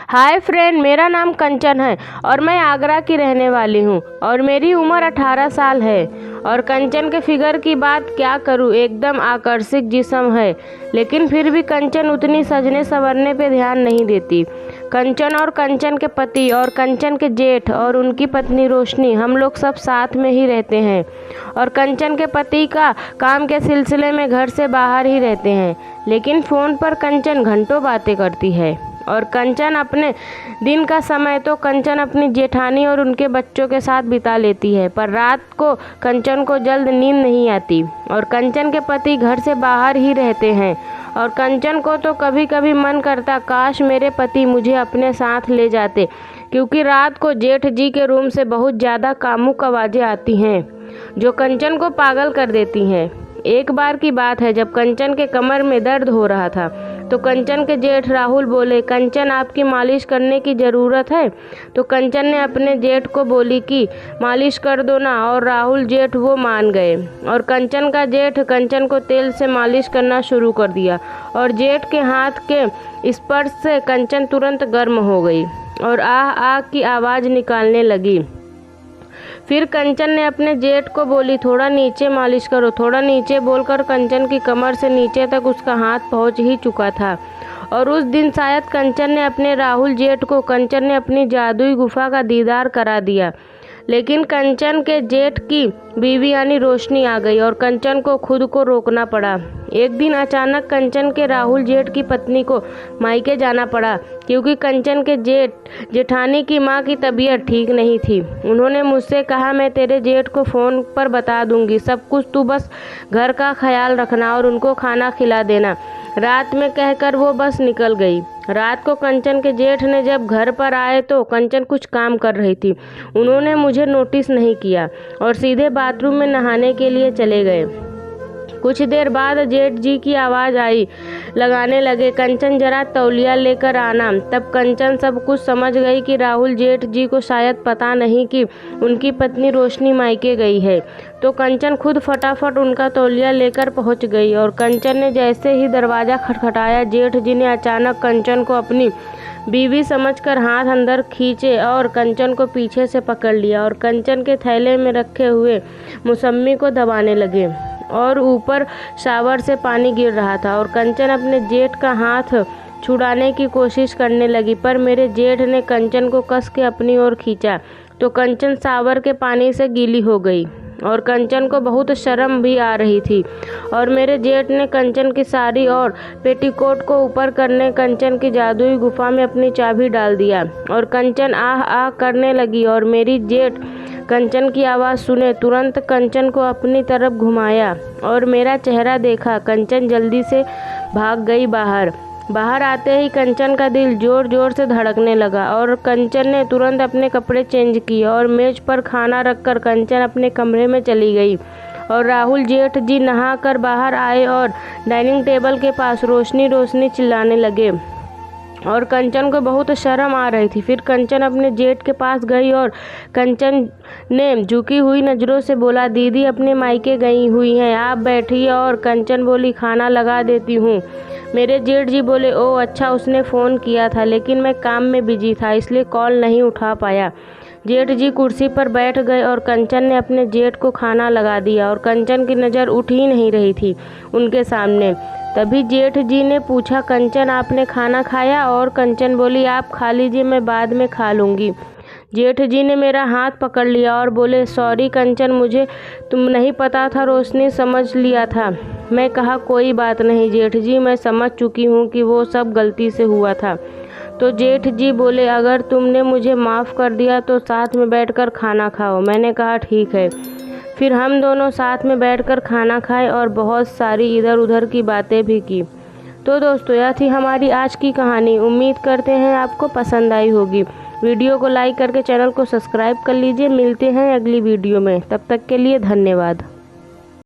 Hi friend, मेरा नाम कंचन है और मैं आगरा की रहने वाली हूँ और मेरी उम्र 18 साल है। और कंचन के फिगर की बात क्या करूँ, एकदम आकर्षक जिस्म है। लेकिन फिर भी कंचन उतनी सजने संवरने पे ध्यान नहीं देती। कंचन और कंचन के पति और कंचन के जेठ और उनकी पत्नी रोशनी, हम लोग सब साथ में ही रहते हैं। और कंचन के पति का काम के सिलसिले में घर से बाहर ही रहते हैं, लेकिन फ़ोन पर कंचन घंटों बातें करती है। और कंचन अपने दिन का समय तो कंचन अपनी जेठानी और उनके बच्चों के साथ बिता लेती है, पर रात को कंचन को जल्द नींद नहीं आती। और कंचन के पति घर से बाहर ही रहते हैं और कंचन को तो कभी कभी मन करता काश मेरे पति मुझे अपने साथ ले जाते, क्योंकि रात को जेठ जी के रूम से बहुत ज़्यादा कामुक आवाज़ें आती हैं जो कंचन को पागल कर देती हैं। एक बार की बात है, जब कंचन के कमर में दर्द हो रहा था तो कंचन के जेठ राहुल बोले, कंचन आपकी मालिश करने की ज़रूरत है। तो कंचन ने अपने जेठ को बोली कि मालिश कर दो ना, और राहुल जेठ वो मान गए। और कंचन का जेठ कंचन को तेल से मालिश करना शुरू कर दिया और जेठ के हाथ के स्पर्श से कंचन तुरंत गर्म हो गई और आह आह की आवाज़ निकालने लगी। फिर कंचन ने अपने जेठ को बोली, थोड़ा नीचे मालिश करो, थोड़ा नीचे बोलकर कंचन की कमर से नीचे तक उसका हाथ पहुंच ही चुका था। और उस दिन शायद कंचन ने अपने राहुल जेठ को कंचन ने अपनी जादुई गुफा का दीदार करा दिया। लेकिन कंचन के जेठ की बीवी यानी रोशनी आ गई और कंचन को खुद को रोकना पड़ा। एक दिन अचानक कंचन के राहुल जेठ की पत्नी को मायके जाना पड़ा, क्योंकि कंचन के जेठानी की मां की तबीयत ठीक नहीं थी। उन्होंने मुझसे कहा, मैं तेरे जेठ को फ़ोन पर बता दूंगी सब कुछ, तू बस घर का ख्याल रखना और उनको खाना खिला देना। रात में कहकर वो बस निकल गई। रात को कंचन के जेठ ने जब घर पर आए तो कंचन कुछ काम कर रही थी। उन्होंने मुझे नोटिस नहीं किया और सीधे बाथरूम में नहाने के लिए चले गए। कुछ देर बाद जेठ जी की आवाज़ आई, लगाने लगे, कंचन जरा तौलिया लेकर आना। तब कंचन सब कुछ समझ गई कि राहुल जेठ जी को शायद पता नहीं कि उनकी पत्नी रोशनी मायके गई है। तो कंचन खुद फटाफट उनका तौलिया लेकर पहुंच गई और कंचन ने जैसे ही दरवाज़ा खटखटाया, जेठ जी ने अचानक कंचन को अपनी बीवी समझकर हाथ अंदर खींचे और कंचन को पीछे से पकड़ लिया और कंचन के थैले में रखे हुए मौसम्मी को दबाने लगे। और ऊपर शावर से पानी गिर रहा था और कंचन अपने जेठ का हाथ छुड़ाने की कोशिश करने लगी, पर मेरे जेठ ने कंचन को कस के अपनी ओर खींचा तो कंचन शावर के पानी से गीली हो गई और कंचन को बहुत शर्म भी आ रही थी। और मेरे जेठ ने कंचन की साड़ी और पेटीकोट को ऊपर करने कंचन की जादुई गुफा में अपनी चाबी डाल दिया और कंचन आह आह करने लगी। और मेरी जेठ कंचन की आवाज़ सुने तुरंत कंचन को अपनी तरफ घुमाया और मेरा चेहरा देखा। कंचन जल्दी से भाग गई बाहर आते ही कंचन का दिल जोर जोर से धड़कने लगा और कंचन ने तुरंत अपने कपड़े चेंज किए और मेज पर खाना रखकर कंचन अपने कमरे में चली गई। और राहुल जेठ जी नहा कर बाहर आए और डाइनिंग टेबल के पास रोशनी रोशनी चिल्लाने लगे और कंचन को बहुत शर्म आ रही थी। फिर कंचन अपने जेठ के पास गई और कंचन ने झुकी हुई नज़रों से बोला, दीदी अपने मायके गई हुई हैं, आप बैठिए। और कंचन बोली, खाना लगा देती हूँ। मेरे जेठ जी बोले, ओह अच्छा, उसने फ़ोन किया था लेकिन मैं काम में बिजी था इसलिए कॉल नहीं उठा पाया। जेठ जी कुर्सी पर बैठ गए और कंचन ने अपने जेठ को खाना लगा दिया और कंचन की नज़र उठ ही नहीं रही थी उनके सामने। तभी जेठ जी ने पूछा, कंचन आपने खाना खाया? और कंचन बोली, आप खा लीजिए, मैं बाद में खा लूँगी। जेठ जी ने मेरा हाथ पकड़ लिया और बोले, सॉरी कंचन, मुझे तुम नहीं पता था, रोशनी समझ लिया था। मैं कहा, कोई बात नहीं जेठ जी, मैं समझ चुकी हूँ कि वो सब गलती से हुआ था। तो जेठ जी बोले, अगर तुमने मुझे माफ़ कर दिया तो साथ में बैठकर खाना खाओ। मैंने कहा, ठीक है। फिर हम दोनों साथ में बैठकर खाना खाए और बहुत सारी इधर उधर की बातें भी की। तो दोस्तों, यह थी हमारी आज की कहानी। उम्मीद करते हैं आपको पसंद आई होगी। वीडियो को लाइक करके चैनल को सब्सक्राइब कर लीजिए। मिलते हैं अगली वीडियो में, तब तक के लिए धन्यवाद।